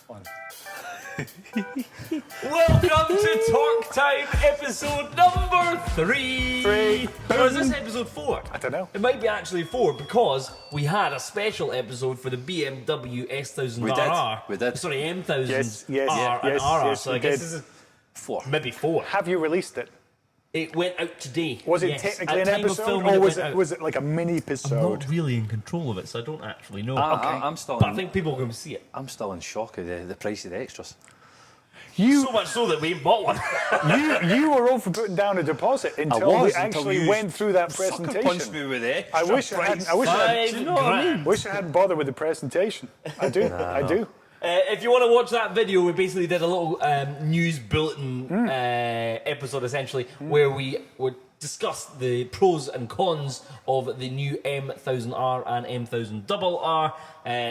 fun. Welcome to Talk Time, episode number 3. Or is this episode 4? I don't know. It might be actually 4 because we had a special episode for the BMW S1000RR. We did. Sorry, M1000 Yes, R and RR. So I guess this is 4. maybe 4. Have you released it? It went out today. Was it yes. technically At an time of episode, filming, or went out. was it like a mini I'm episode? not really in control of it, so I don't actually know. I'm still. But I think people can see it. I'm still in shock of the price of the extras. So much so that we ain't bought one. you were all for putting down a deposit until we actually went through that presentation. Punched me with the I wish I hadn't. I wish I hadn't. Do you know what I mean? Wish I hadn't bothered with the presentation. I do. I do. If you want to watch that video, we basically did a little news bulletin episode, essentially, where we would discuss the pros and cons of the new M1000R and M1000RR.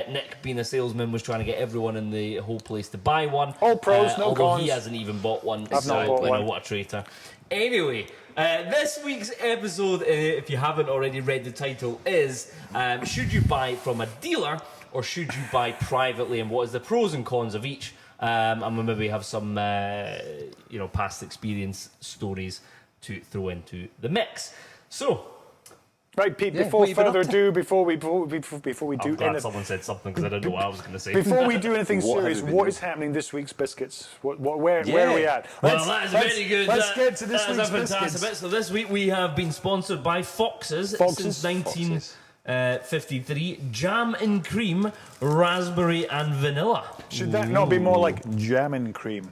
Nick, being a salesman, was trying to get everyone in the whole place to buy one. All pros, no although cons. he hasn't even bought one. I've not bought one. What a traitor. Anyway, this week's episode, if you haven't already read the title, is should you buy from a dealer or should you buy privately, and what is the pros and cons of each? And we'll maybe have some past experience stories to throw into the mix. So, Right, Pete. Yeah, Before what you been further up to? ado, before we do I'm glad anything, someone said something because I didn't know what I was going to say. before we do anything What have serious, you been what doing? is happening this week's biscuits? Where are we at? Well, that is very good. Let's get to this that is week's a fantastic biscuits. bit. So this week we have been sponsored by Fox's since 1953. Jam and cream, raspberry and vanilla. Should that not be more like jam and cream?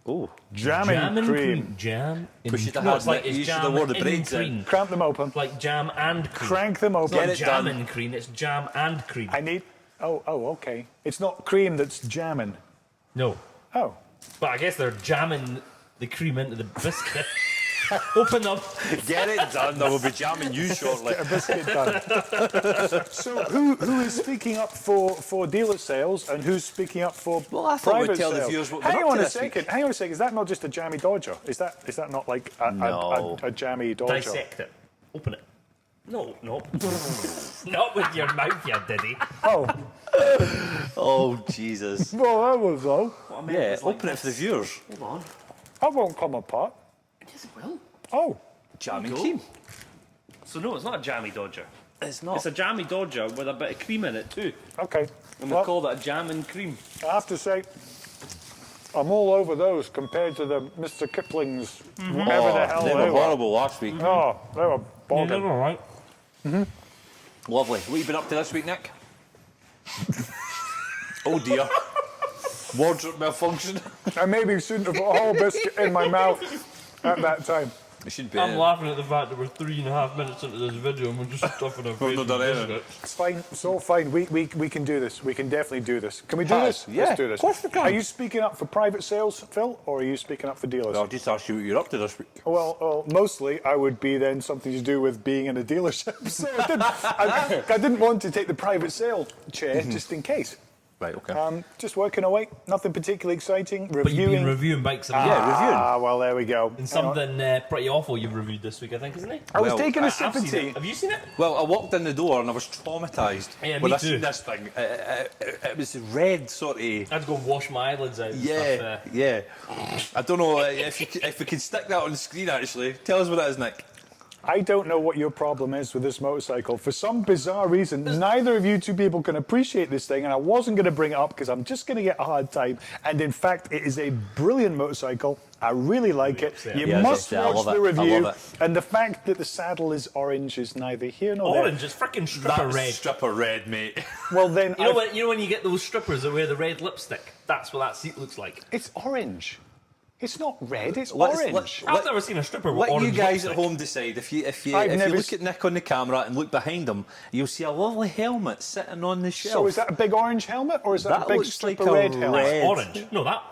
Oh, Jam and cream. Jam and We should have no, had it's like that. it's You should jam have wore the and braids in. cream. Cramp them open. Like jam and cream. Crank them open. It's not Get it jam done. and cream, it's jam and cream. I need. Oh, okay. It's not cream that's jamming. No. Oh. But I guess they're jamming the cream into the biscuit. Open up. get it done. I will be jamming you shortly. Get a biscuit done. So who is speaking up for dealer sales and who's speaking up for Well, I thought we'd private tell the sales? viewers what we're Hang up on to a this second. week. Hang on a second. Is that not just a jammy dodger? Is that not like a jammy dodger? Dissect it. Open it. No. Not with your mouth, you diddy. Oh, Oh Jesus! well, that was all. Yeah, open it for the viewers. Hold on. That won't come apart. Yes, it will. Oh, Jam and Go. cream. So no, it's not a jammy dodger. It's not. It's a jammy dodger with a bit of cream in it too. okay. And we Well, call that a jam and cream. I have to say, I'm all over those compared to the Mr. Kipling's whatever the hell they were horrible last week. Oh, they were bogging. alright. Lovely. What have you been up to this week, Nick? Oh dear. Wardrobe malfunction. I maybe shouldn't have put a whole biscuit in my mouth at that time. It should be. I'm laughing at the fact that we're 3.5 minutes into this video and we're just stuffing our We've face not done with anything. biscuits. It's fine. It's all fine. We can do this. We can definitely do this. Can we do Yes, this? yeah, Let's do this. of course we can. Are you speaking up for private sales, Phil, or are you speaking up for dealers? I'll just ask you what you're up to this week. Well, mostly I would be then something to do with being in a dealership. So I didn't want to take the private sale chair just in case. Right, okay. Just working away. Nothing particularly exciting. But you've been Reviewing. reviewing bikes and Yeah, reviewing. Ah, well, there we go. And Hang on. something pretty awful you've reviewed this week, I think, isn't it? I was Well, taking a I've sip of seen tea. it. Have you seen it? Well, I walked in the door and I was traumatised Yeah, when me I seen too. this thing. It was red, sort of. I had to go wash my eyelids out and Yeah, stuff. yeah. I don't know if we can stick that on the screen. Actually, tell us what it is, Nick. I don't know what your problem is with this motorcycle. For some bizarre reason, neither of you two people can appreciate this thing, and I wasn't going to bring it up because I'm just going to get a hard time. And in fact, it is a brilliant motorcycle. I really like it. You Yeah, must yeah, I watch love the it. I review. love it. And the fact that the saddle is orange is neither here nor there. Orange, it's freaking stripper That's red. stripper red, mate. Well, then You know when you get those strippers that wear the red lipstick? That's what that seat looks like. it's orange. It's not red. It's Let's- orange. I've never seen a stripper with Let you orange guys lipstick. at home decide. If you I've never look at Nick on the camera and look behind him, you'll see a lovely helmet sitting on the shelf. So is that a big orange helmet or is that, That a big looks like stripper a red helmet? red- Orange. No, that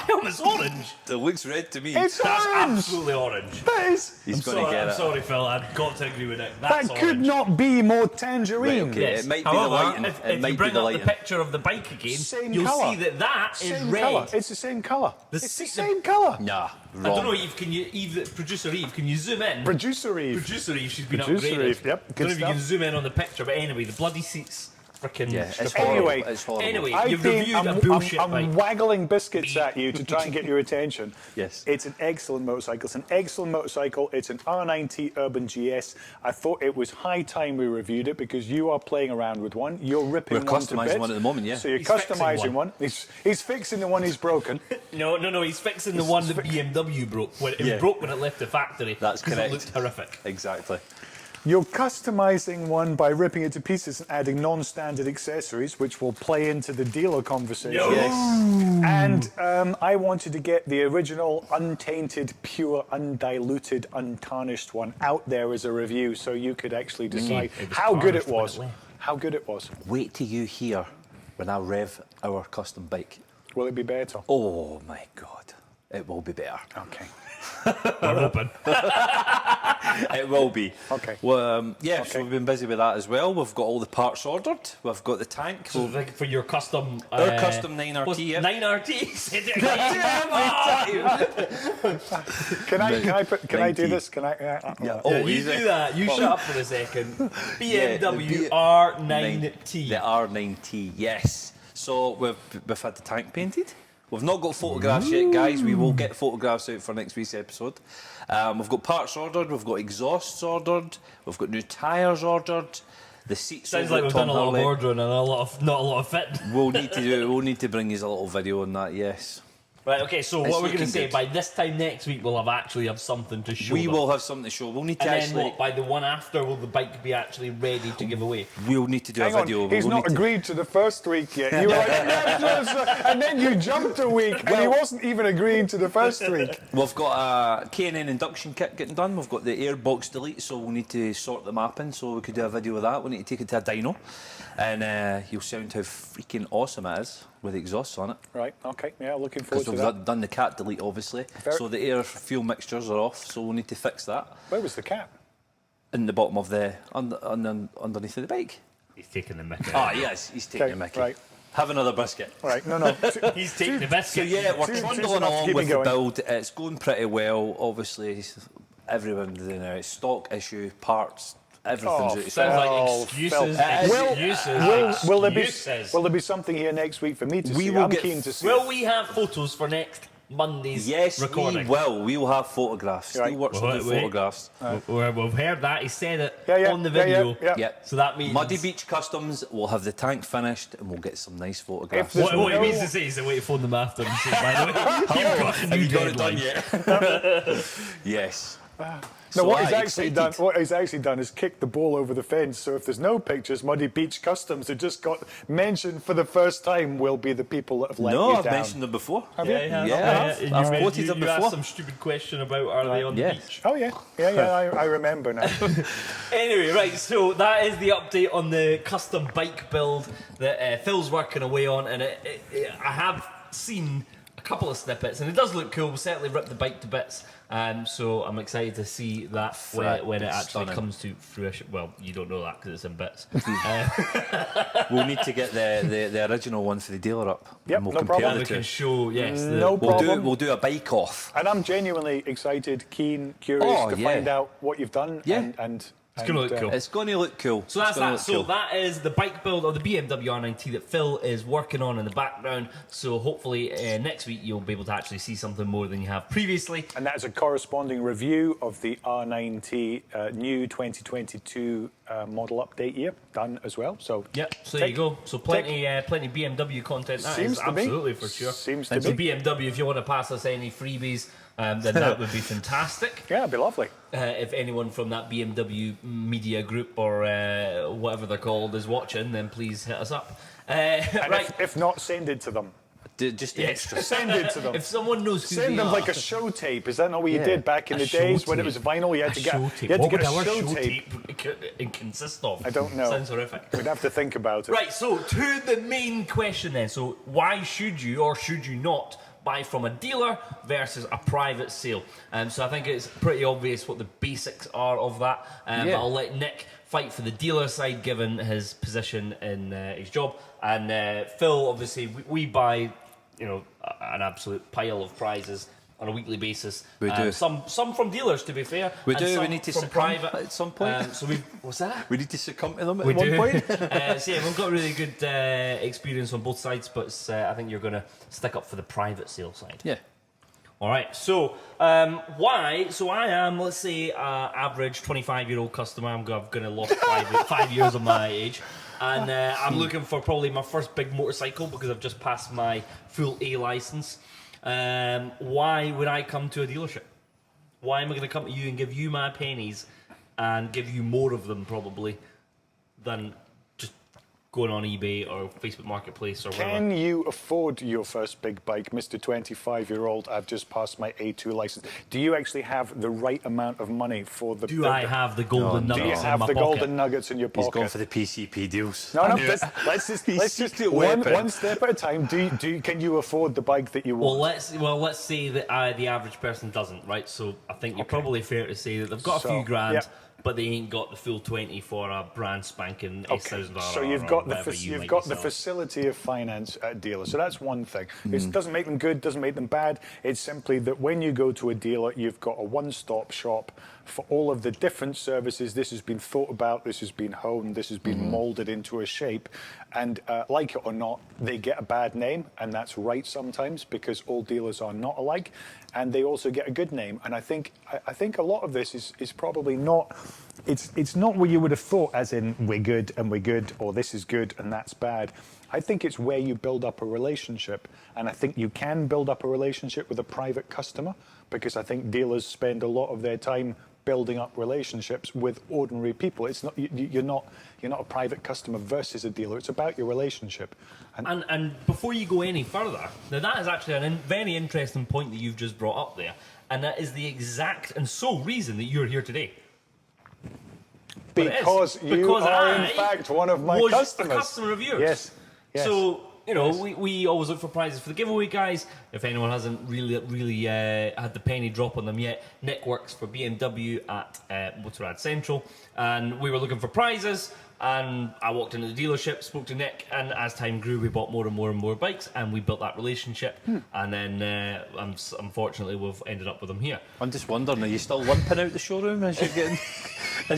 helmet's orange. It looks red to me. It's That's orange. absolutely orange. That is. He's going to get I'm it. sorry, Phil. I've got to agree with Nick. That's That could orange. not be more tangerine. Right, okay. Yes. It might be the However, lighting. If It might you be bring the up lighting. the picture of the bike again, Same you'll colour. see that is Same red. colour. It's the same colour. The It's the seat- same colour. Nah, I don't know, wrong. Eve. Can you, producer Eve? Can you zoom in? Producer Eve. Producer Eve, she's been Producer upgraded. Eve, yep, I don't good know if you can stuff. zoom in on the picture, but anyway, the bloody seats freaking. Yeah, it's Anyway, horrible. It's horrible. Anyway, I've you've been, reviewed a I'm, bullshit I'm bike. waggling biscuits at you to try and get your attention. Yes. It's an excellent motorcycle. It's an excellent motorcycle. It's an R9T Urban GS. I thought it was high time we reviewed it because you are playing around with one. You're ripping We're one to customising bits. one at the moment, yeah. So you're He's fixing customising one. one. He's fixing the one he's broken. No, he's fixing the one that BMW broke. When it Yeah. broke when it left the factory. That's 'cause correct. It looked horrific. Exactly. You're customising one by ripping it to pieces and adding non-standard accessories, which will play into the dealer conversation. No. Yes. And I wanted to get the original, untainted, pure, undiluted, untarnished one out there as a review, so you could actually decide It was how good it tarnished when was. it left. How good it was. Wait till you hear when I rev our custom bike. Will it be better? Oh my God. It will be better. Okay. We're open. It will be. Okay. Well, yeah, Okay. so we've been busy with that as well. We've got all the parts ordered. We've got the tank. So like for your custom. Our custom 9RT, what's- yeah. 9RT. Said it again. Can I do 90. this? Can I? Yeah. Oh, you easy. do that. You shut up for a second. Yeah, the BMW B- R9T. The R9T, yes. So we've had the tank painted. We've not got photographs yet, guys. We will get photographs out for next week's episode. We've got parts ordered. We've got exhausts ordered. We've got new tyres ordered. The seats. Sounds over like at we've Tom done a lot of Hurley. ordering and not a lot of fit. We'll need to do. We'll need to bring you a little video on that. Yes. Right, okay, so It's what we're going to looking say, good. by this time next week, we'll have something to show We them. will have something to show. We'll need to And then actually. what, by the one after, will the bike be actually ready to give away? We'll need to do Hang a video. on, he's We'll not need to- agreed to the first week yet. You were like, and then you jumped a week, and he wasn't even agreeing to the first week. We've got a K&N induction kit getting done. We've got the airbox delete, so we'll need to sort the mapping. So we could do a video of that. We need to take it to a dyno, and you'll sound how freaking awesome it is with exhausts on it. Right, okay, yeah, looking forward Because to we've that. done the cat delete, obviously. So the air fuel mixtures are off. So we'll need to fix that Where was the cap? in the bottom of the underneath of the bike. He's taking the mick. Ah, yes, he's taking Okay, a Mickey. right. Have another biscuit. Right, no. He's taking the biscuit. So yeah, we're Two- two's trundling enough to along keep me with the going. build. It's going pretty well. Obviously, everyone's in there. Stock issue, parts, everything's Oh, out. Sounds like Oh, excuses. Phil. Excuses. Will there be excuses. will there be something here next week for me to We see? will I'm get- keen to see. Will we have photos for next Monday's Yes, recording? we will. We will have photographs. Right. Still works Wait, on the wait. photographs. We've heard that. He said it Yeah, on the yeah, video. yeah. Yep. So that means... Muddy Beach Customs will have the tank finished, and we'll get some nice photographs. If What he No. means to say is to wait to phone them after and say, by the way, you've got a Have new you got it done deadline. yet? Yes. No, what aye, he's actually done, excited. what he's actually done is kicked the ball over the fence. So if there's no pictures, Muddy Beach Customs, that just got mentioned for the first time, will be the people that have let No, you I've down. mentioned them before. Have you? Yeah, I've quoted them you before. asked some stupid question about are they on the Yeah. beach. Oh yeah, I remember now. Anyway, right, so that is the update on the custom bike build that Phil's working away on, and I have seen a couple of snippets, and it does look cool. We'll certainly rip the bike to bits, so I'm excited to see that when it It's actually stunning. comes to fruition. Well, you don't know that because it's in bits. We'll need to get the original one for the dealer up. Yep, and we'll no compare problem. we the two. can show, yes, No problem. We'll do a bike off. And I'm genuinely excited, keen, curious Oh, to yeah. find out what you've done. Yeah. And It's gonna look cool. It's going to look cool. So that's It's gonna that. look So cool. that is the bike build of the BMW R9T that Phil is working on in the background. So hopefully next week you'll be able to actually see something more than you have previously. And that is a corresponding review of the R9T new 2022 model update year done as well. So Yep. So there you go. So plenty BMW content. That Seems is to be. absolutely for sure. Seems to and so be. BMW, if you want to pass us any freebies, then that would be fantastic. Yeah, it'd be lovely. If anyone from that BMW media group or whatever they're called is watching, then please hit us up. And Right. if not, send it to them. Just the Yes. extra. Send it to them. If someone knows who Send they them are, like a show tape. Is that not what you Yeah. did back in A the show days when it tape. was vinyl? You had to get show you tape. had to What get would a our show show tape. tape consist of? I don't know. Sounds horrific. We'd have to think about it. Right, so to the main question then. So why should you or should you not buy from a dealer versus a private sale? So I think it's pretty obvious what the basics are of that. But Yeah. I'll let Nick fight for the dealer side given his position in his job. And Phil, obviously, we buy, an absolute pile of prizes on a weekly basis. We do. Some from dealers, to be fair. We and do. some We need to from succumb private at some point. What's that? We need to succumb to them at We one do. point. So yeah, we've got really good experience on both sides, but I think you're going to stick up for the private sale side. Yeah. All right. So why? So I am, let's say, average 25-year-old customer. I'm going to lost 5 years of my age, and I'm looking for probably my first big motorcycle because I've just passed my full A license. Why would I come to a dealership? Why am I going to come to you and give you my pennies and give you more of them probably than just going on eBay or Facebook Marketplace or whatever? Can you afford your first big bike, Mr. 25-year-old? I've just passed my A2 license. Do you actually have the right amount of money for the... Do I have the golden Do you nuggets in have my the pocket? golden nuggets in your He's pocket? gone for the PCP deals. No, let's just secret one weapon. step at a time. Can you afford the bike that you want? Let's say that the average person doesn't, right? So I think you're probably fair to say that they've got a few grand, yeah. but they ain't got the full 20 for a brand spanking S1000R. So you've got the facility. facility of finance at a dealer. So that's one thing. It doesn't make them good, doesn't make them bad. It's simply that when you go to a dealer, you've got a one-stop shop for all of the different services. This has been thought about, this has been honed, this has been molded into a shape. And like it or not, they get a bad name, and that's right sometimes because all dealers are not alike. And they also get a good name. And I think a lot of this is probably not... It's not what you would have thought, as in we're good, or this is good and that's bad. I think it's where you build up a relationship. And I think you can build up a relationship with a private customer because I think dealers spend a lot of their time building up relationships with ordinary people. It's not you're not a private customer versus a dealer. It's about your relationship. And before you go any further, now that is actually a very interesting point that you've just brought up there, and that is the exact and sole reason that you're here today. Because you are in fact one of my customers. A customer of yours. Yes. Yes. So, we always look for prizes for the giveaway guys. If anyone hasn't really had the penny drop on them yet, Nick works for BMW at Motorrad Central, and we were looking for prizes. And I walked into the dealership, spoke to Nick, and as time grew, we bought more and more and more bikes, and we built that relationship. And then, unfortunately, we've ended up with him here. I'm just wondering, are you still limping out the showroom as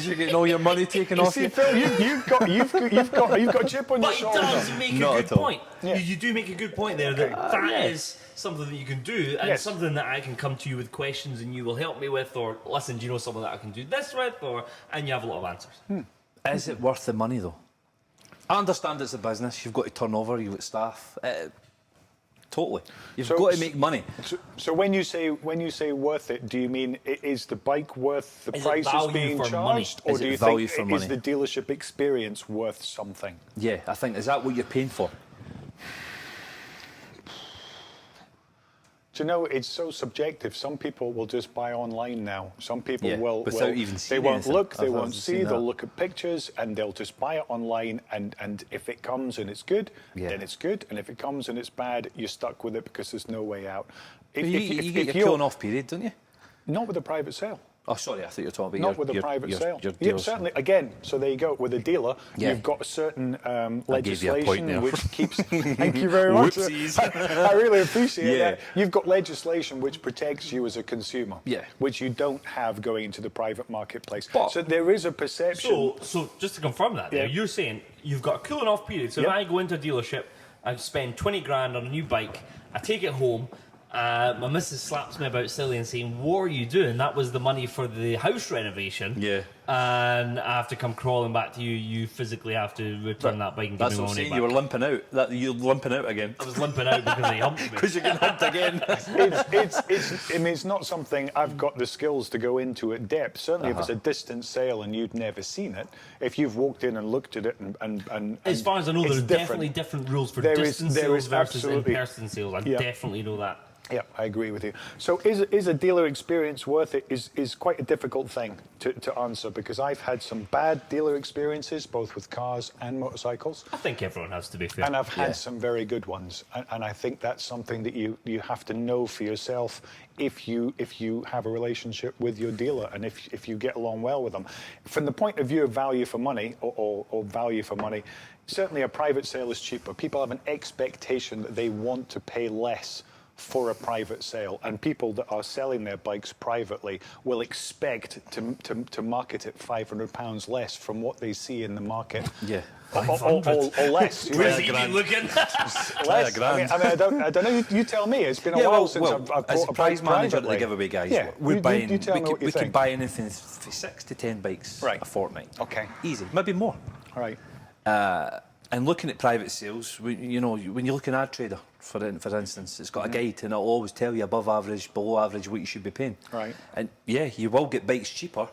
you're getting all your money taken off See, you? Phil, you've got a chip on your But he shoulder. does make Not a at good all. point. Yeah. You do make a good point there that is something that you can do, and Yes. something that I can come to you with questions and you will help me with, or listen, do you know someone that I can do this with, and you have a lot of answers. Is it worth the money though? I understand it's a business. You've got to turn over. You've got staff. Totally. You've got to make money. So when you say worth it, do you mean is the bike worth the Is it prices value being for charged, money? or Is do it you value think for is money? the dealership experience worth something? Yeah, I think, is that what you're paying for? Do you know, it's so subjective. Some people will just buy online now. Some people Yeah, will without even they seeing won't anything. look, they I've won't obviously see, seen they'll that. look at pictures and they'll just buy it online, and if it comes and it's good, Yeah. then it's good, and if it comes and it's bad, you're stuck with it because there's no way out. You get your cooling off period, don't you? Not with a private sale. Oh, sorry, I thought you were talking about Not with a private sale. Your Yeah, deals. certainly. Again, so there you go. With a dealer, Yeah. you've got a certain I gave you a point legislation there. which keeps. Thank you very much. Whoopsies. I really appreciate Yeah. that. You've got legislation which protects you as a consumer. Yeah. Which you don't have going into the private marketplace. But- So there is a perception. So just to confirm that, there, Yeah. you're saying you've got a cooling off period. So Yep. if I go into a dealership, I spend 20 grand on a new bike, I take it home. My missus slaps me about silly and saying, "What are you doing? That was the money for the house renovation." Yeah. And I have to come crawling back to you. You physically have to return that bike and give That's me what my I'm money saying. back. You were limping out. You're limping out again. I was limping out because they humped me. Because you're getting humped again. I mean, it's not something I've got the skills to go into at depth. Certainly, if it's a distant sale and you'd never seen it, if you've walked in and looked at it and As far as I know, it's there's different. definitely different rules for There distance is sales versus absolutely. in-person sales. I Yeah. definitely know that. Yeah, I agree with you. So is a dealer experience worth it is quite a difficult thing to answer, because I've had some bad dealer experiences, both with cars and motorcycles. I think everyone has to be fair. And I've had Yeah. some very good ones. And I think that's something that you have to know for yourself if you have a relationship with your dealer and if you get along well with them. From the point of view of value for money or value for money, certainly a private sale is cheaper. People have an expectation that they want to pay less for a private sale, and people that are selling their bikes privately will expect to market it £500 less from what they see in the market. Yeah. Or less. You know. Where's he been looking? Less. I don't know. You tell me. It's been a while since I've bought as a prize bike manager at the privately. giveaway, guys, Yeah, we're buying. You tell me what you we think. can buy anything for 6 to 10 bikes Right. a fortnight. Okay. Easy, maybe more. All right. And looking at private sales, when you look at Ad Trader, for instance, it's got a guide and it'll always tell you above average, below average what you should be paying. Right. And yeah, you will get bikes cheaper,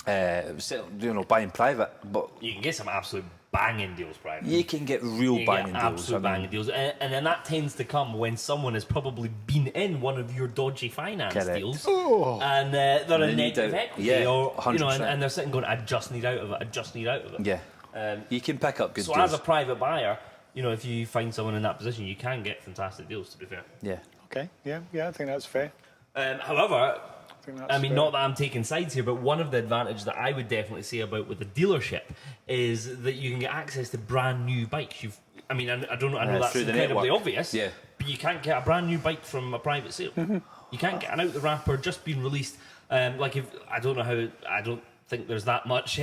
buying private, but You can get some absolute banging deals privately. you can get real You banging get deals. absolute banging deals, and then that tends to come when someone has probably been in one of your dodgy finance Correct. deals, Oh. and they're They in need negative out. equity, Yeah, or 100%. and they're sitting going, "I just need out of it. I just need out of it." Yeah, you can pick up good So deals. as a private buyer, if you find someone in that position, you can get fantastic deals. To be fair, yeah. Okay. Yeah. I think that's fair. however. Think that's I mean, fair. not that I'm taking sides here, but one of the advantages that I would definitely say about with the dealership is that you can get access to brand new bikes. I don't know. I know that's through the incredibly network. obvious. Yeah. But you can't get a brand new bike from a private sale. You can't get an out the wrapper just being released. I don't think there's that much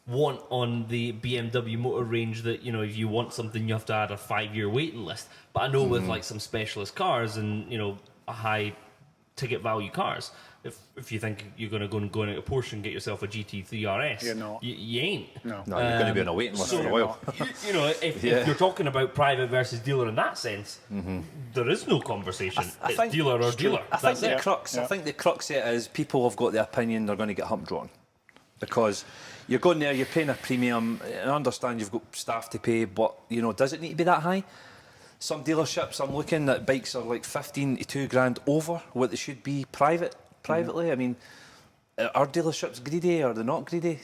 want on the BMW motor range that if you want something you have to add a 5-year waiting list. But I know with like some specialist cars and a high ticket value cars, if you think you're going to go into Porsche and get yourself a GT3 RS, You're not. You ain't. No. No, you're going to be on a waiting list so- for a while. If Yeah. you're talking about private versus dealer in that sense, there is no conversation. It's dealer or dealer. I think That's the it. crux. Yeah. I think the crux of it is people have got the opinion they're going to get hump drawn, because you're going there, you're paying a premium. I understand you've got staff to pay, but does it need to be that high? Some dealerships, I'm looking at bikes are like 15 to 2 grand over what they should be privately. I mean, are dealerships greedy? Are they not greedy?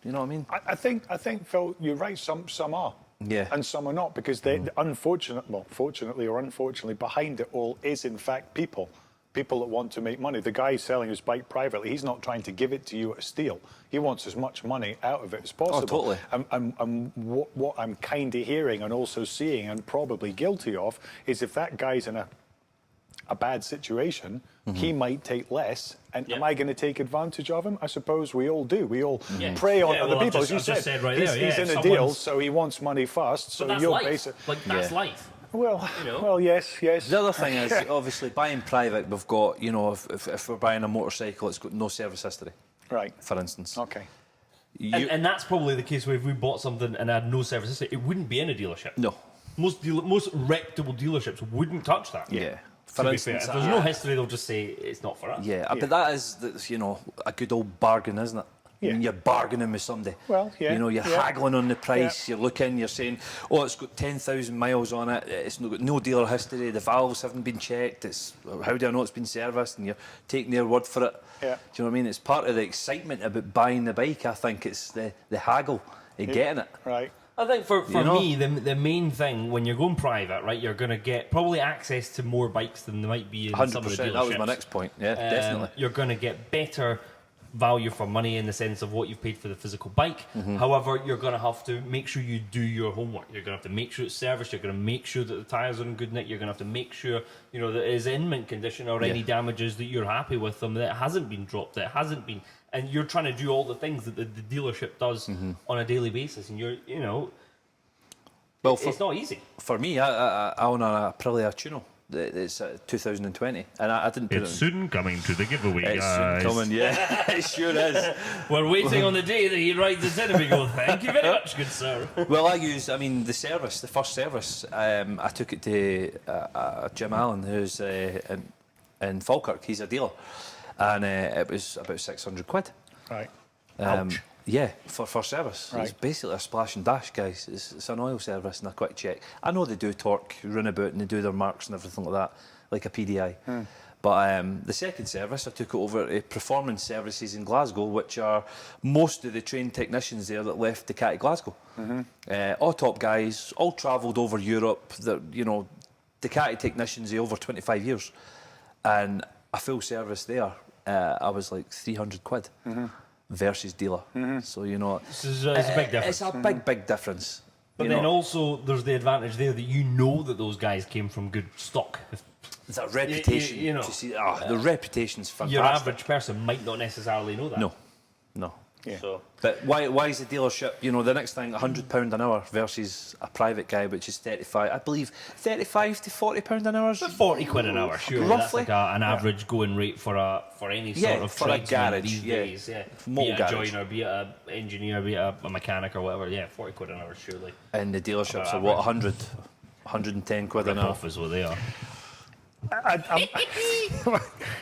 You know what I mean? I think Phil, you're right. Some are. Yeah. And some are not, because they, fortunately or unfortunately, behind it all is in fact people that want to make money. The guy selling his bike privately, he's not trying to give it to you at a steal. He wants as much money out of it as possible. Oh, totally. And what I'm kind of hearing and also seeing and probably guilty of is if that guy's in a bad situation, he might take less. And am I going to take advantage of him? I suppose we all do. We all prey on other people. As you said, right he's there, in a deal, so he wants money fast. So But that's you're life. basically... That's life. Well, yes. The other thing is, obviously, buying private, we've got, if we're buying a motorcycle, it's got no service history, Right. for instance. Okay. And that's probably the case where if we bought something and had no service history, it wouldn't be in a dealership. No. Most reputable dealerships wouldn't touch that. Yeah. To be fair, if there's no history, they'll just say it's not for us. Yeah, but that is, a good old bargain, isn't it? Yeah. When you're bargaining with somebody. Well, yeah, You're yeah. haggling on the price, you're looking, you're saying, oh, it's got 10,000 miles on it, it's got no dealer history, the valves haven't been checked, how do I know it's been serviced? And you're taking their word for it. Yeah. Do you know what I mean? It's part of the excitement about buying the bike. I think it's the haggle of getting it. Right. I think for You know? me, the main thing when you're going private, right, you're going to get probably access to more bikes than there might be in some of the 100%, dealerships. that was my next point. Yeah, definitely. You're going to get better value for money in the sense of what you've paid for the physical bike. However, you're going to have to make sure you do your homework. You're going to have to make sure it's serviced. You're going to make sure that the tyres are in good nick. You're going to have to make sure that it is in mint condition or any damages that you're happy with them, that it hasn't been dropped, that it hasn't been. And you're trying to do all the things that the dealership does on a daily basis, and Well, it's not easy. for me, I own a Aprilia Tuno. It's 2020, and I didn't put It's it. soon coming to the giveaway, It's soon guys. coming, yeah, it sure is. We're waiting on the day that he rides it in and we go, thank you very much, good sir. Well, the first service, I took it to Jim Allen, who's in Falkirk. He's a dealer, and it was about £600. Right. Ouch. Yeah, for first service. It's Right. basically a splash and dash, guys. It's an oil service and a quick check. I know they do torque, runabout, and they do their marks and everything like that, like a PDI. But the second service, I took it over to Performance Services in Glasgow, which are most of the trained technicians there that left Ducati Glasgow. All top guys, all travelled over Europe. Ducati technicians of over 25 years. And a full service there, I was like £300 versus dealer. So, It's a big difference. it's a big difference. But then also, there's the advantage there that you know that those guys came from good stock. It's a reputation. you know, to see, the reputation's fantastic. Your average person might not necessarily know that. No. Yeah. So, But why is the dealership, the next thing, £100 an hour versus a private guy, which is 35, I believe, 35 to £40 an hour? 40 quid an hour, sure. Roughly. That's like an average going rate for any sort of for a tradesman garage, these days. Yeah. Motor Be it a garage. joiner, be it an engineer, be it a mechanic or whatever. Yeah, 40 quid an hour, surely. And the dealerships About are what, average. 110 quid an hour? Off is what they are.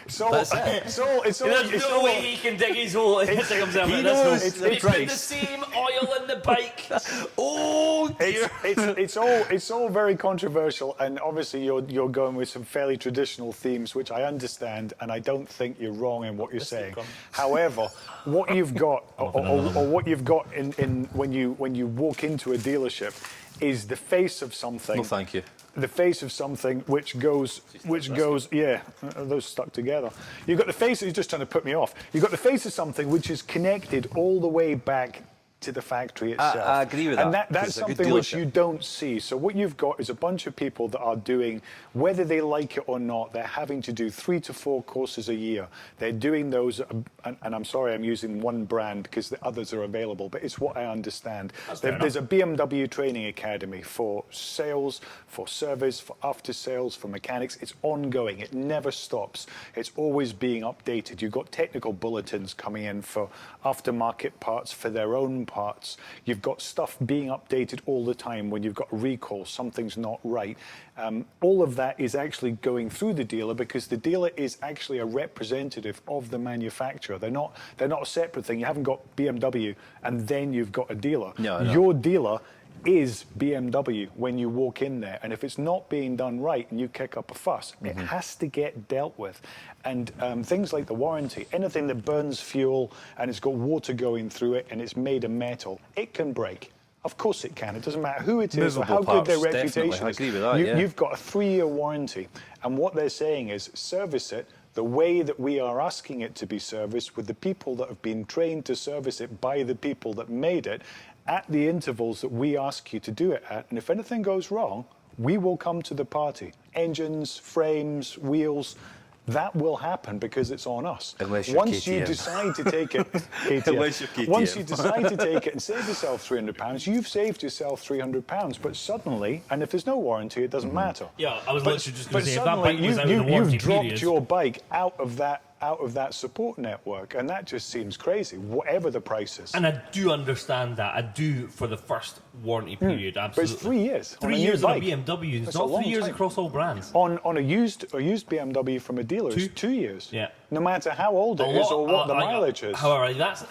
So That's it. it's all There's no way he can dig his hole and stick himself he in knows this the hole. It's been the price. same oil in the bike. Oh, dear. it's all very controversial, and obviously you're going with some fairly traditional themes, which I understand, and I don't think you're wrong in what you're saying. However, what you've got, or what you've got in when you walk into a dealership, is the face of something. No, thank you. The face of something which goes, those stuck together. You've got the face, you're just trying to put me off. You've got the face of something which is connected all the way back to the factory itself. I agree with and that, 'cause that's it's a good something which dealership. you don't see. So what you've got is a bunch of people that are doing, whether they like it or not, they're having to do 3 to 4 courses a year. They're doing those, and I'm sorry I'm using one brand because the others are available, but it's what I understand. There's a BMW training academy for sales, for service, for after sales, for mechanics. It's ongoing. It never stops. It's always being updated. You've got technical bulletins coming in for aftermarket parts, for their own parts. You've got stuff being updated all the time when you've got recall, something's not right. All of that is actually going through the dealer because the dealer is actually a representative of the manufacturer. They're not a separate thing. You haven't got BMW and then you've got a dealer. No. Your dealer is BMW when you walk in there, and if it's not being done right and you kick up a fuss, it has to get dealt with. And things like the warranty, anything that burns fuel and it's got water going through it and it's made of metal, it can break. Of course it can. It doesn't matter who it is or how Movable good their parts, reputation definitely. I is. agree with that, yeah. You've got a 3-year warranty, and what they're saying is service it the way that we are asking it to be serviced, with the people that have been trained to service it by the people that made it, at the intervals that we ask you to do it at. And if anything goes wrong, we will come to the party. Engines, frames, wheels, that will happen because it's on us. Unless you're Once you KTM. decide to take it, KTM. Unless you're KTM. Once you decide to take it and save yourself £300, you've saved yourself £300. But suddenly, and if there's no warranty, it doesn't matter. Yeah, I was literally just going But to say, if that suddenly bike was out of the warranty you've dropped period, your bike out of that support network, and that just seems crazy, whatever the price is. and I do understand that. I do for the first warranty period, But absolutely. it's 3 years. on 3 a new years on a bike. BMW. It's That's a not long 3 years time. across all brands. On a used BMW from a dealer, it's 2 years. Yeah. No matter how old it is or what the mileage is. However, that's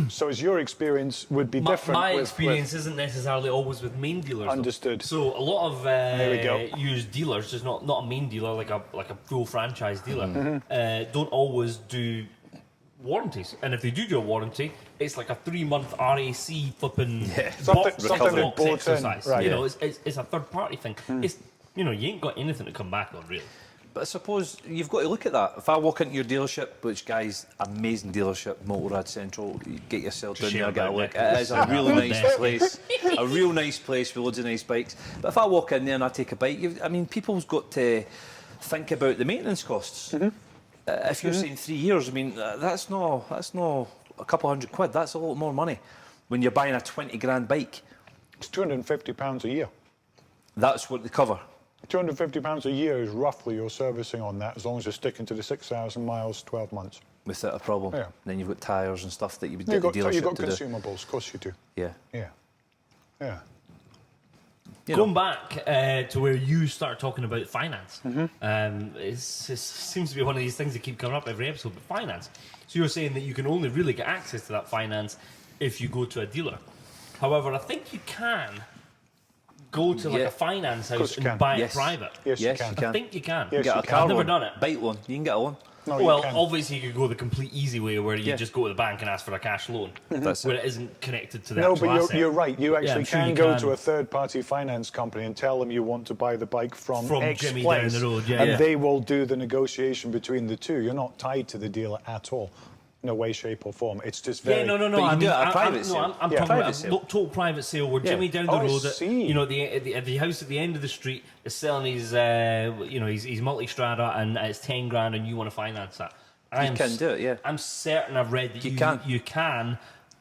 So as your experience would be different. my with- experience isn't necessarily always with main dealers. though. Understood. So a lot of we go. used dealers, just not a main dealer like a full franchise dealer, Mm-hmm. don't always do warranties. And if they do a warranty, it's like a 3-month RAC flipping Something box they bought in. exercise. Right. You Yeah. know, it's a third party thing. It's you ain't got anything to come back on really. But I suppose you've got to look at that. If I walk into your dealership, which, guys, amazing dealership, Motorrad Central, you get yourself down Share there, get a about look. that. It is a really nice Definitely. place. A real nice place with loads of nice bikes. But if I walk in there and I take a bike, people's got to think about the maintenance costs. If you're saying 3 years, that's not a couple £100. That's a lot more money. When you're buying a 20 grand bike, It's £250 a year. that's what they cover. £250 a year is roughly your servicing on that, as long as you're sticking to the 6,000 miles, 12 months. Without a problem. Yeah. Then you've got tyres and stuff that you would You've get the got, dealership you've got to do. consumables, of course you do. Yeah. Yeah. Going back to where you start talking about finance, it seems to be one of these things that keep coming up every episode, but finance. So you're saying that you can only really get access to that finance if you go to a dealer. However, I think you can go to like Yeah. a finance course house you and can. buy Yes. it private. Yes, Yes, you can. you can. I think you can. Yes, Get you a can. car I've never loan, done it. bike loan. You can get a loan. No, you Well, can. obviously you could go the complete easy way where you Yeah. just go to the bank and ask for a cash loan, That's where it. it isn't connected to the No, actual but asset. you're right. You actually I'm sure can you go can. to a third-party finance company and tell them you want to buy the bike from X Jimmy place, down the road, yeah. and Yeah. they will do the negotiation between the two. You're not tied to the dealer at all. No way, shape, or form. It's just very. Yeah, no. But you I can do mean, it at a private sale. I'm Yeah. talking Private about sale. a total private sale where Jimmy down the Oh, I road, see. you know, the house at the end of the street is selling his, you know, his multi-strata and it's 10 grand, and you want to finance that. You can do it, yeah. I'm certain I've read that You can. You can.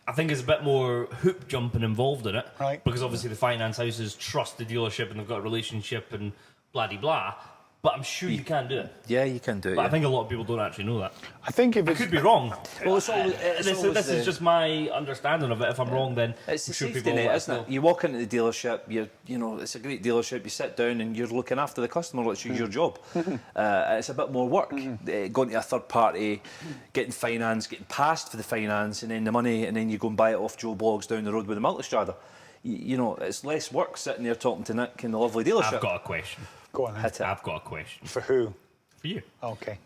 I think there's a bit more hoop jumping involved in it, Right. because obviously the finance houses trust the dealership and they've got a relationship and blah de blah. But I'm sure you can do it. Yeah, you can do it. But yeah. I think a lot of people don't actually know that. I think if I it's could be wrong. Well, it's always, it's always This is just my understanding of it. If I'm wrong, then It's I'm the sure safety people will net, let us isn't know. it? You walk into the dealership, you know, it's a great dealership. You sit down and you're looking after the customer. It's your job. It's a bit more work. Going to a third party, getting finance, getting passed for the finance, and then the money, and then you go and buy it off Joe Bloggs down the road with a multistrada. You know, it's less work sitting there talking to Nick in the lovely dealership. I've got a question. go on. Then. Hit it. I've got a question For who? for you. Okay.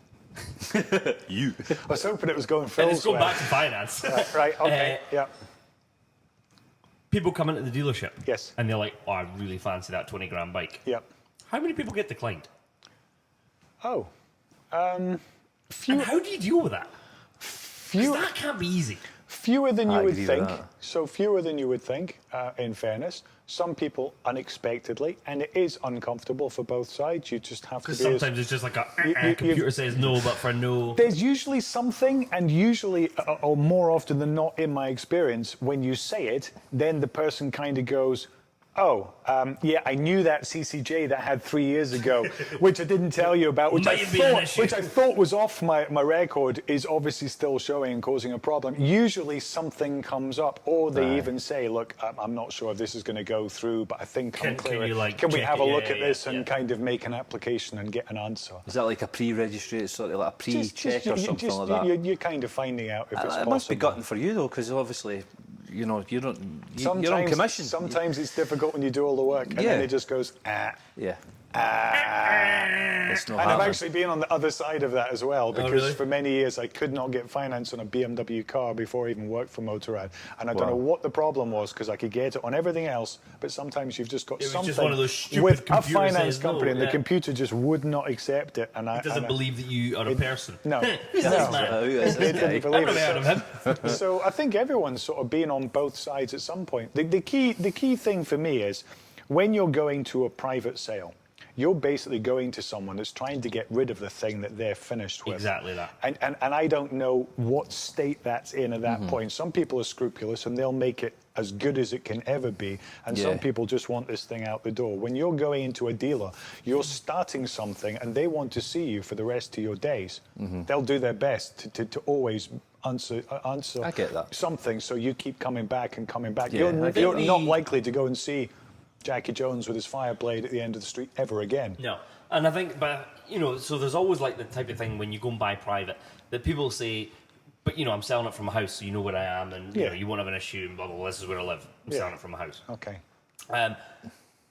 You. I was hoping it was going And Phil's it's going way. back to finance. Right. Okay. Yeah. People come into the dealership. Yes. And they're like, oh, I really fancy that 20 grand bike. Yeah. How many people get declined? Oh. And how do you deal with that? 'Cause Few, that can't be easy. fewer than you I would agree with think. that. So fewer than you would think. In fairness, some people unexpectedly, and it is uncomfortable for both sides. You just have to Because be. as- sometimes it's just like a you- computer says no, but for no. There's usually something, and usually, or more often than not, in my experience, when you say it, then the person kind of goes, "Oh, yeah, I knew that CCJ that I had 3 years ago, which I didn't tell you about, which Might be an issue." which I thought was off my record, is obviously still showing and causing a problem." Usually, something comes up, or they even say, "Look, I'm not sure if this is going to go through, but I think I'm Can clear. you, like, Can we check have it? a Yeah, look yeah, at this yeah, and yeah. kind of make an application and get an answer?" Is that like a pre-registry? It's sort of like a pre-check or something like that? You're kind of finding out if it's possible. It must be gutting for you though, because obviously, you know, you're on commission. Sometimes it's difficult when you do all the work, and then Yeah. it just goes, ah. Yeah. It's not And I've happening. actually been on the other side of that as well, because really? for many years I could not get finance on a BMW car before I even worked for Motorrad. And I don't Wow. know what the problem was, because I could get it on everything else, but sometimes you've just got It was something just one of those stupid with a computers finance says no, company, and the yeah. computer just would not accept it. And It doesn't believe that you are a person. No. Who's No. this man? Who is It this didn't guy? believe I've it. never heard of him. So I think everyone's sort of been on both sides at some point. The key thing for me is when you're going to a private sale, you're basically going to someone that's trying to get rid of the thing that they're finished with. Exactly that. And I don't know what state that's in at that point. Some people are scrupulous and they'll make it as good as it can ever be. And some Yeah. people just want this thing out the door. When you're going into a dealer, you're starting something and they want to see you for the rest of your days. They'll do their best to always answer I get that. something, so you keep coming back and coming back. Yeah, I You're, get you're that. not likely to go and see Jackie Jones with his fire blade at the end of the street ever again. No. And I think, but, you know, so there's always like the type of thing when you go and buy private that people say, but, you know, I'm selling it from a house, so you know where I am, and, you Yeah. know, you won't have an issue, and blah, blah, blah, this is where I live. I'm Yeah. selling it from a house. Okay.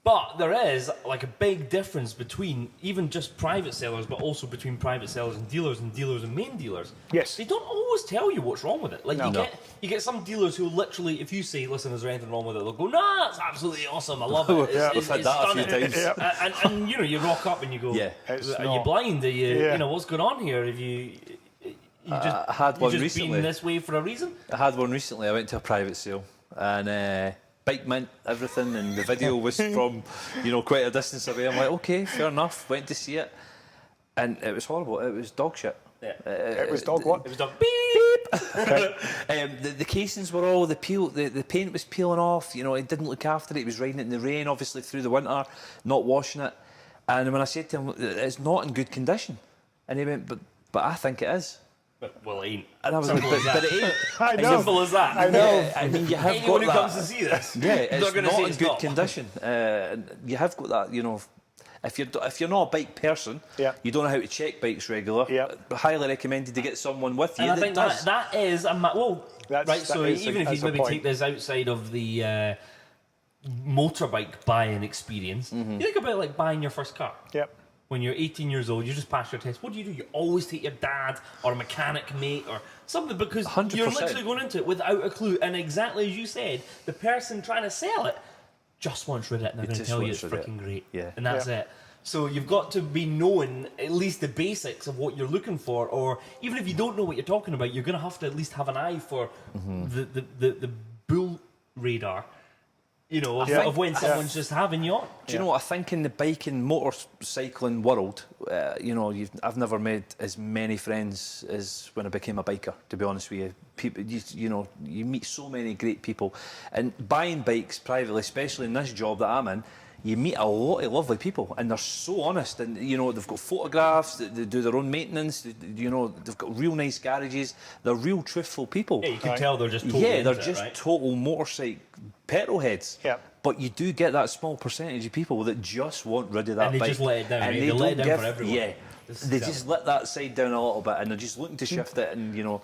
But there is like a big difference between even just private sellers, but also between private sellers and main dealers. Yes. They don't always tell you what's wrong with it. Like No. you get some dealers who literally, if you say, "Listen, is there anything wrong with it?" They'll go, "No, it's absolutely awesome. I love it. It's, Yeah. it's, We've had it's that a few stunning." times. And you know, you rock up and you go, Yeah. It's "Are you not. blind? Are you, Yeah. you know, what's going on here? Have you just, I had you one just recently. been this way for a reason?" I had one recently. I went to a private sale and bike mint, everything, and the video was from, you know, quite a distance away. I'm like, okay, fair enough. Went to see it, and it was horrible. It was dog shit. Yeah. It was dog what? It was done. Beep. The casings were all the paint was peeling off. You know, it didn't look after it. He was riding it in the rain, obviously through the winter, not washing it. And when I said to him, "It's not in good condition," and he went, "But I think it is." Well, it ain't. And I was like, Simple as "But that. it ain't." I know. Simple as that. I know. Yeah, I mean, you have Anyone who got comes that. to see this, Yeah, they're it's going to not say in it's good not. condition. You have got that, you know. If you're not a bike person, Yeah. you don't know how to check bikes regular. Yeah. Highly recommended to get someone with you And I that think does. that is a well, That's- right. that So is even if that's you a maybe point. take this outside of the motorbike buying experience, you think about like buying your first car. Yep. When you're 18 years old, you just pass your test. What do? You always take your dad or a mechanic mate or something because 100%. you're literally going into it without a clue. And exactly as you said, the person trying to sell it just wants rid of it and they're going to just tell you wants it's rid of it. freaking great. Yeah. And that's Yeah. it. So you've got to be knowing at least the basics of what you're looking for, or even if you don't know what you're talking about, you're going to have to at least have an eye for the bull radar. You know, of when someone's just having you on. Do you know what I think in the biking, motorcycling world? I've never made as many friends as when I became a biker. To be honest with you, people, you meet so many great people, and buying bikes privately, especially in this job that I'm in, you meet a lot of lovely people, and they're so honest. And they've got photographs, they do their own maintenance. They've got real nice garages. They're real truthful people. Yeah, you can tell they're just totally they're just total motorcycle petrol heads. Yeah. But you do get that small percentage of people that just want rid of that and they bike. just let it down. And They let it down for everyone. Yeah, they just let that side down a little bit, and they're just looking to shift it and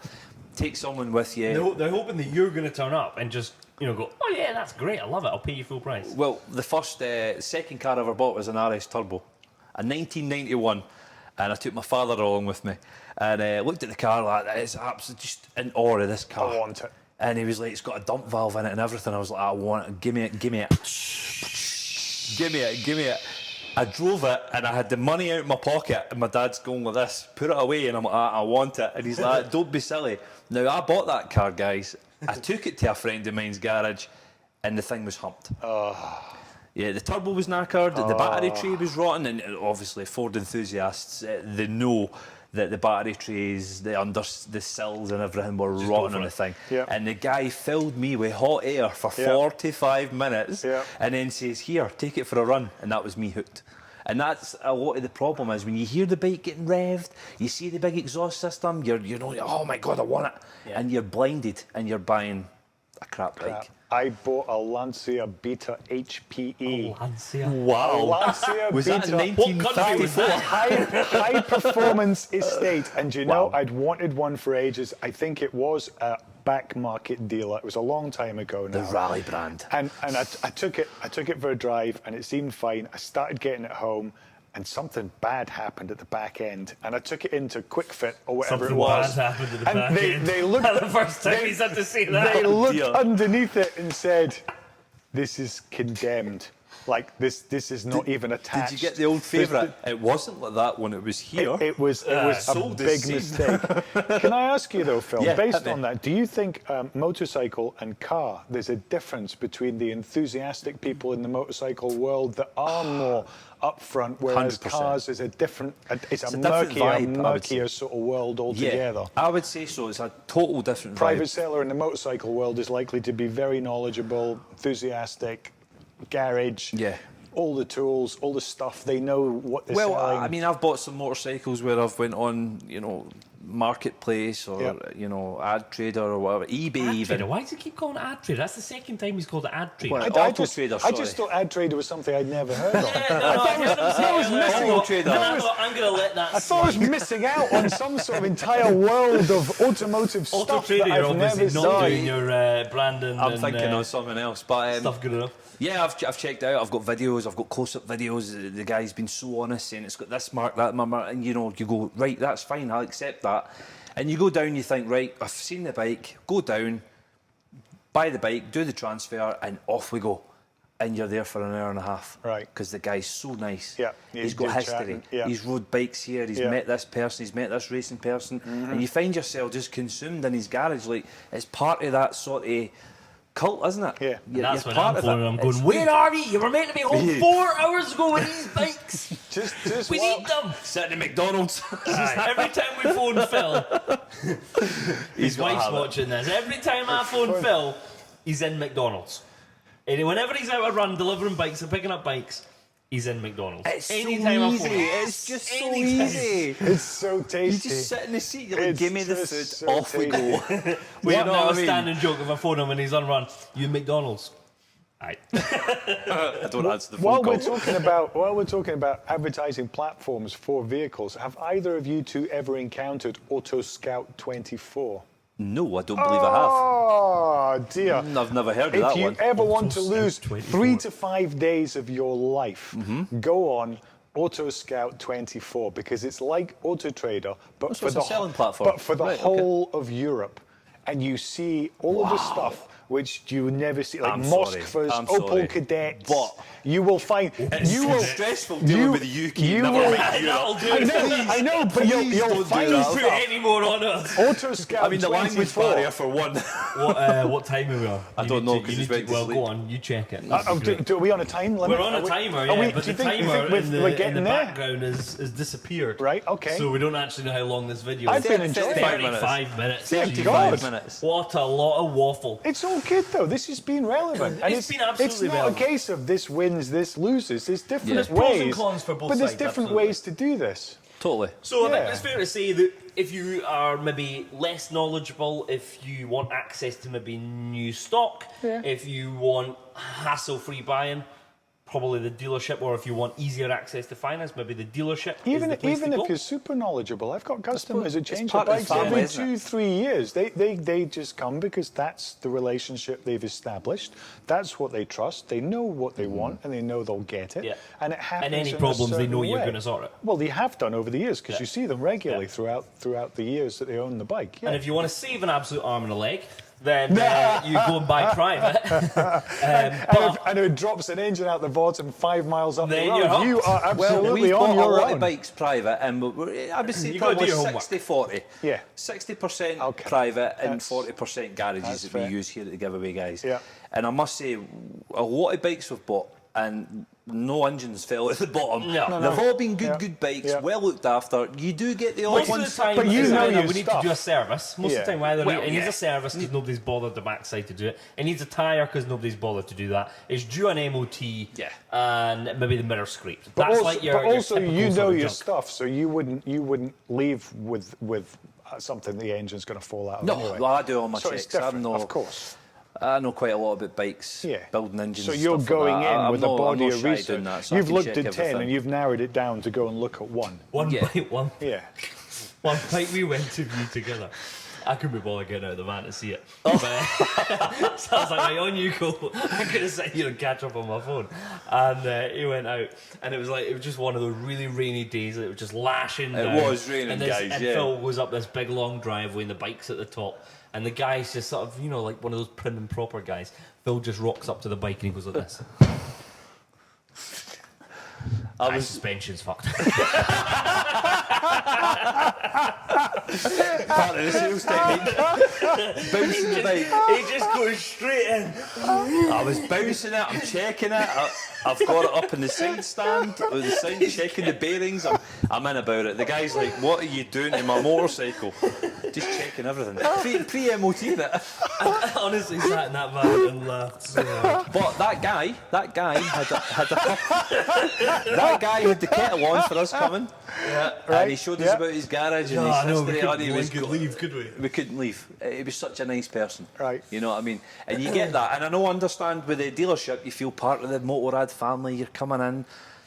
take someone with you. They're hoping that you're going to turn up and just go, oh yeah, that's great, I love it, I'll pay you full price. Well, the second car I ever bought was an RS Turbo, a 1991, and I took my father along with me, and looked at the car like, it's absolutely just in awe of this car. I want it. And he was like, it's got a dump valve in it and everything. I was like, I want it, give me it, give me it. Give me it, give me it. I drove it and I had the money out of my pocket, and my dad's going like this, put it away, and I'm like, I want it. And he's like, don't be silly. Now, I bought that car, guys. I took it to a friend of mine's garage, and the thing was humped. Yeah, the turbo was knackered, the battery tray was rotten, and obviously Ford enthusiasts, they know that the battery trays, the sills and everything were rotten on the thing. Yep. And the guy filled me with hot air for 45 minutes and then says, here, take it for a run. And that was me hooked. And that's a lot of the problem is when you hear the bike getting revved, you see the big exhaust system, you're oh my God, I want it. Yeah. And you're blinded and you're buying a crap bike. I bought a Lancia Beta HPE. Lancia. Wow. Lancia was Beta. that in 1954? High performance estate. And I'd wanted one for ages. I think it was a back market dealer. It was a long time ago now. The Rally brand. And I took it for a drive, and it seemed fine. I started getting it home, and something bad happened at the back end, and I took it into Quick Fit or whatever Something it was. bad happened at the and back end. They looked the first time he's had to say that. They looked underneath it and said, "This is condemned. Like this is not even attached." Did you get the old favourite? It wasn't like that when it was here. It was a big mistake. Can I ask you though, Phil, based on that, do you think motorcycle and car, there's a difference between the enthusiastic people in the motorcycle world that are more upfront, whereas 100%. cars is it's a different vibe, murkier sort of world altogether? Yeah, I would say so. It's a total different Private vibe. seller in the motorcycle world is likely to be very knowledgeable, enthusiastic, garage, all the tools, all the stuff. They know what they're selling. Well, I mean, I've bought some motorcycles where I've went on, Marketplace or Ad Trader or whatever, eBay Ad even. Trader. Why does he keep calling it Ad Trader? That's the second time he's called it Ad Trader. Well, I Auto Trader, I sorry. just thought Ad Trader was something I'd never heard of. I was missing. Auto Trader. I'm going to let that I thought I was missing out on some sort of entire world of automotive Auto stuff Trader, that you're I've never obviously not seen. doing your branding. I'm thinking of something else, but stuff good enough. yeah, I've checked out. I've got videos. I've got close-up videos. The guy's been so honest, saying it's got this mark, that mark, and you go, right, that's fine. I'll accept that. And you go down, you think, right, I've seen the bike. Go down, buy the bike, do the transfer, and off we go. And you're there for an hour and a half. Right. Because the guy's so nice. Yeah. He's got history. Chatting. Yeah. He's rode bikes here. He's met this person. He's met this racing person. And you find yourself just consumed in his garage. Like, it's part of that sort of cult, isn't it? Yeah. And that's when part I'm of going, it. I'm going, It's where are we? You were meant to be home 4 hours ago with these bikes. Just We need them. Sitting in McDonald's. Every time we phone Phil, his wife's watching this. Every time I phone Phil, he's in McDonald's. And whenever he's out a run delivering bikes or picking up bikes, he's in McDonald's. It's Anytime so I easy. phone him. It's just so Anytime. easy. It's so You tasty. just sit in the seat, you're like, It's give me the just food, so off we go. We have know now what a I mean? standing joke if I phone him and he's on run. You in McDonald's? Aye. I don't answer the phone While call. we're talking about advertising platforms for vehicles, have either of you two ever encountered Auto Scout 24? No, I don't believe I have. Oh dear! I've never heard of If that you one. ever want to Auto lose Scout 24. 3 to 5 days of your life, go on Auto Scout 24 because it's like Auto Trader, but So it's a selling platform. but for the Right, whole of Europe, and you see all of the stuff which you will never see, like I'm sorry. Moskvas, I'm sorry. Opel Cadets. But you will find it's you will stressful dealing with the UK. You never will, mind Europe. I know, but you'll Please don't do find that. Put any more on us. Auto Scout. I mean, the language 24. barrier for one. What time are we on? I don't know, 'cause you it's need went to Well, sleep. go on. You check it. Are we on a time limit? We're on a timer, yeah, but do the you think timer we're in the getting there? background has disappeared. Right, okay. So we don't actually know how long this video I've is. been enjoying it. 35 minutes. Thank Jesus. God. minutes. What a lot of waffle. It's all good though. This has been relevant, and It's been absolutely It's not relevant. a case of this wins, this loses. There's different There's ways, pros and cons for both but there's sides, different absolutely. ways to do this. Totally. So I think Yeah. it's fair to say that if you are maybe less knowledgeable, if you want access to maybe new stock, Yeah. if you want hassle-free buying, probably the dealership, or if you want easier access to finance, maybe the dealership Even is the place even to if go. you're super knowledgeable, I've got customers who it's change their part of the bikes family, every isn't it? 2-3 years. They just come because that's the relationship they've established. That's what they trust. They know what they want, and they know they'll get it. Yeah. And it happens. And any in a problems, they certain know you're way. gonna sort it. Well, they have done over the years because Yeah. you see them regularly Yeah. throughout the years that they own the bike. Yeah. And if you want to save an absolute arm and a leg, then you go and buy private. and if it drops an engine out the bottom 5 miles up the Then road, you're hooked. you are absolutely Well, we've on bought a your lot own. of bikes private, and I would say You gotta do probably your homework. 60-40. Yeah. 60% Okay. private and That's- 40% garages that's that we fair. use here at the giveaway, guys. Yeah. And I must say, a lot of bikes we've bought, and no engines fell at the bottom. No. No, They've all been good, Yeah. good bikes, Yeah. well looked after. You do get the odd Most of ones. the time, But you it's know either your we need stuff. to do a service. Most of the Yeah. time, either Well, it needs yeah. a service because nobody's bothered the backside to do it. It needs a tyre because nobody's bothered to do that. It's due an MOT. Yeah. And maybe the mirror scraped. But That's also, like your, but your also typical you sort know of your junk. stuff, so you wouldn't leave with something the engine's going to fall out of No, anyway. well, I do all my so checks. it's different, I'm no- of course. I know quite a lot about bikes, Yeah. building engines. So and you're stuff like going that. in I'm with no- a body I'm no of shy research. doing that, so I You've can looked check at 10 everything. and you've narrowed it down to go and look at one. One Yeah. by one. Yeah. One bike we went to view together. I couldn't be bothered getting out of the van to see it. Oh. But, so I was like, right, on you go. I'm going to sit here and catch up on my phone. And he went out. And it was just one of those really rainy days. It was just lashing down. was raining, and guys, And yeah. Phil goes up this big long driveway and the bike's at the top. And the guy's just sort of, like one of those prim and proper guys. Phil just rocks up to the bike and he goes like this. My suspension's fucked. Part of the sales technique. Bouncing the bike. He just goes straight in. I was bouncing it, I'm checking it. I've got it up in the sound stand with the sound, checking the bearings. I'm in about it. The guy's like, "What are you doing to my motorcycle?" Just checking everything. Pre-MOT it. I honestly sat in that van and laughed so hard. But that guy had that guy had the kettle on for us coming. Yeah. And he showed us Yeah. about his garage and No, his I know, history. and he was could leave, could we? We couldn't leave. He was such a nice person. Right. You know what I mean? And you get that. And I know, understand with the dealership, you feel part of the Motorrad family. You're coming in.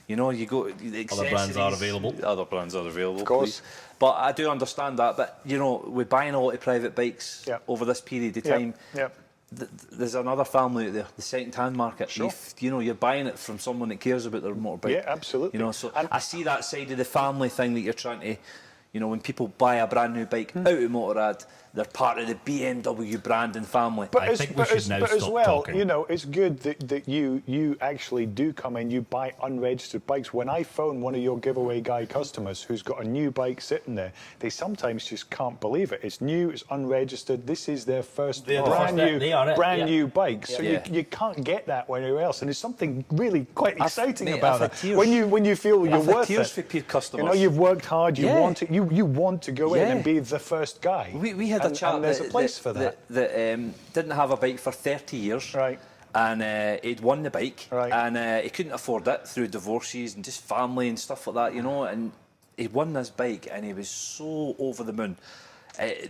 You know, you go. The Other brands are accessories- available. Other brands are available. Of course. Please. But I do understand that. But you know, we're buying a lot of private bikes Yeah. over this period of Yep, time. yep. There's another family out there, the second-hand market. Sure. You're buying it from someone that cares about their motorbike. Yeah, absolutely. You know, so And- I see that side of the family thing that you're trying to, when people buy a brand new bike out of Motorrad, they're part of the BMW brand and family. But I as, think we but should as, now but as stop well, talking. it's good that you actually do come in, you buy unregistered bikes. When I phone one of your giveaway guy customers who's got a new bike sitting there, they sometimes just can't believe it. It's new, it's unregistered. This is their first They are the brand first- new, they are it, brand yeah. new bike. So Yeah. you can't get that anywhere else. And there's something really quite exciting mate, about I've had it. tears. When you feel you're I've had worth tears it. for peer customers. You know, you've worked hard. You Yeah. want it. You want to go in Yeah. and be the first guy. We had a and, chap and there's that, a place for that. didn't have a bike for 30 years. Right. And he'd won the bike. Right. And he couldn't afford it through divorces and just family and stuff like that, And he won this bike and he was so over the moon.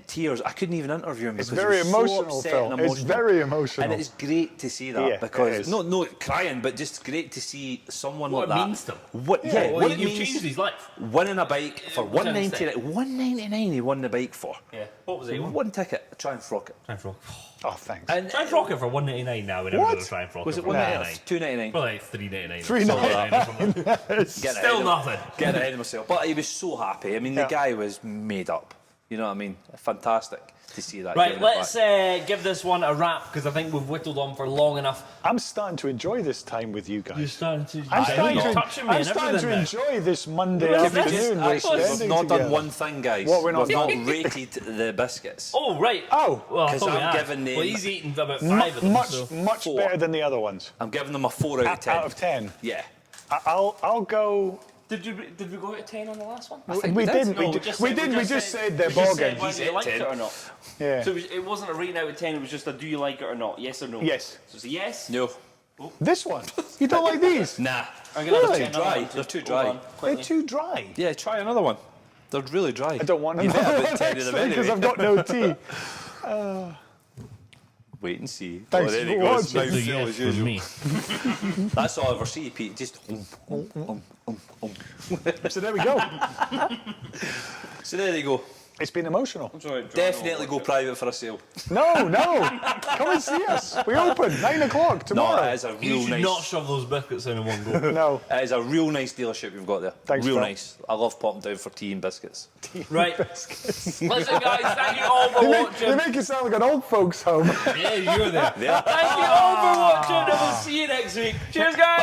Tears. I couldn't even interview him It's because very he was so emotional, upset Phil. and It's emotional. very emotional. And it's great to see that Yeah, it because is. no crying, but just great to see someone What like it that. means to him. What? Yeah, Well, what it you've means. changed his life. Winning a bike for What an $199. $199 he won the bike for. Yeah. What was it? One ticket. Try and frock it. Try and frock. Oh, thanks. And Try and frock it for $1.99 now. We never What? go to try and frock was it it for $199? $1.99. $2.99. Probably like $3.99. $3.99. Get Still ahead of- nothing. Get ahead of myself. But he was so happy. I mean, Yeah. the guy was made up. You know what I mean? Fantastic to see that. Right, giving it let's back. give this one a wrap because I think we've whittled on for long enough. I'm starting to enjoy this time with you guys. starting to. I'm starting I'm to enjoy this Monday Can we afternoon. we're Actually, we've spending not done together. one thing, guys. What we're not we've not doing? rated the biscuits. Oh, right. Oh. Well, I 'Cause thought we I'm had. giving them- Well, he's eaten about 5 of them. Much, so. much 4. better than the other ones. I'm giving them a 4 out of 10. Out of 10. Yeah. I'll go. Did we go out of 10 on the last one? think We we did. didn't. No, We just said they're we just said bogging. whether you liked it or not. Yeah. So it wasn't a rating out of 10, it was just a do you like it or not? Yes or no? Yes. So it's a yes. No. This one. You don't like these? Nah. I'm gonna have Really? to check another Dry. one too. They're too Hold dry. on, They're quickly. too dry. Yeah, try another one. They're really dry. I don't want You another bet one about 10 of them because anyway. I've got no tea. Wait and see. Thanks there for he goes. watching. Mouth So full yes as for usual. me. That's all I ever see, Pete. Just. So there we go. So there you go. It's been emotional. Definitely go private for a sale. No. Come and see us. We open 9 o'clock No, tomorrow. it is a You real should nice. not shove those biscuits in one go. No. It is a real nice dealership you've got there. Thanks, real Phil. nice. I love popping down for tea and biscuits. Right. Listen, guys, thank you all for They watching. make it sound like an old folks' home. Yeah, you're there. Yeah. Thank you all for watching, and we'll see you next week. Cheers, guys.